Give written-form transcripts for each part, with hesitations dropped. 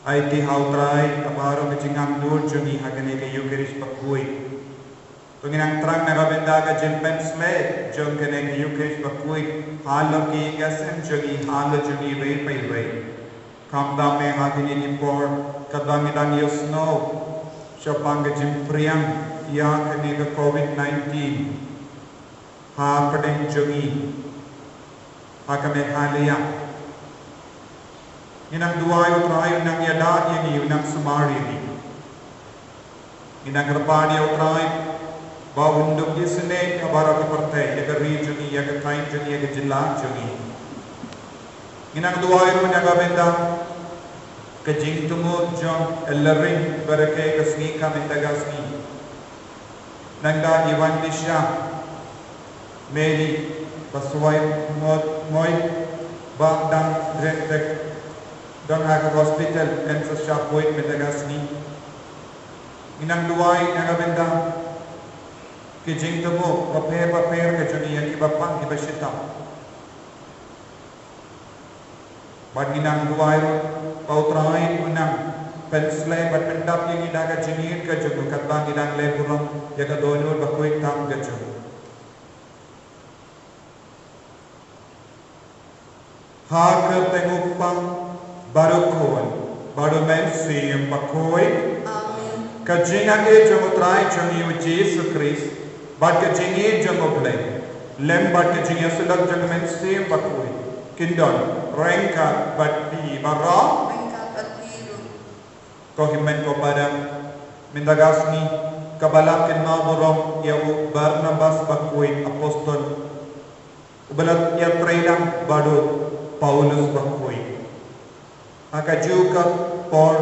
Aiti hautrai kaparo kecingam dur jungi hagane ke yukeris pakui. Tungin ang trang nagabenda ka jilpen sme jung kene ke yukeris pakui halo ki gasem jungi halo jungi rei pai rei. Kamda me hagini ni por kadang idang yusno shopang ke jimpriang yang kene ke COVID-19 ha kadeng jungi hakame halia. Inang dua utrai unang yada ini unang sumari ini. Inang repadi utrai bahawa unduk isne kabara ke partai ya ke region ya ke time juni ya ke jilla juni. Inang dua unang gabenda ke jing tumu jong elaring berke ke sni kami tagasni. Nangga Iwan Disha Mary Paswai Moy Bagdang Drentek Dong Haka Hospital and sa Shapoit Metagasni. Inang luway nagabenda kijing tumo paper ke juniya kibapang kibasita. Bad ginang luway pautray unang pensle bad pendap yang idaga jinir ke jugo katbang idang leburong yaga donor bakuik tam ke jugo. Haka tengupang baru kawan, baru mensi yang pakoi. Kajingan e jomutrai jomi Yesus Kristus, bad kajingi jomoblay, lembad kajingi sulat jom mensi yang pakoi. Kindon, rengka bad pi barra. Kau himen kau pada mindagasni kabalak kenaburong yawu Barnabas pakoi apostol. Ubalat ya trailang baru Paulus pakoi. Maka juga por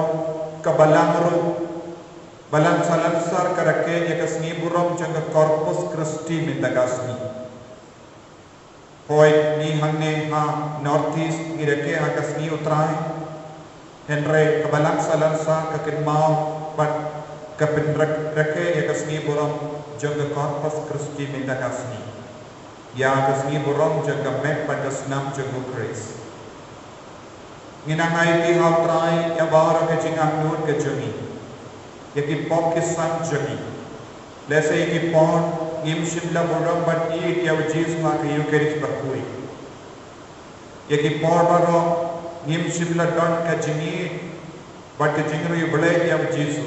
kabalangro balang salansar karake ya kasni burong jangga Corpus Christi mindagasni. Hoi ni hangne ha northeast irake ha kasni utrai henre kabalang salansar kakinmao pat kapindrak rake ya kasni burong jangga Corpus Christi mindagasni. Ya kasni burong jangga mek pada senam jangga Christ. Nginangai ki hautrai ya bara ke jingam nur ke jumi ya ki pok kisan jumi lese ki pon im shimla burang bat eat ya Jesus ma ke yukeris bakui Yagi porbaro ngim shibla don ka jingi bat ka jingru yu blek ya Jesu.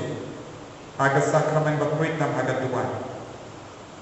Haga sakramen bakwit nam haga Tuhan.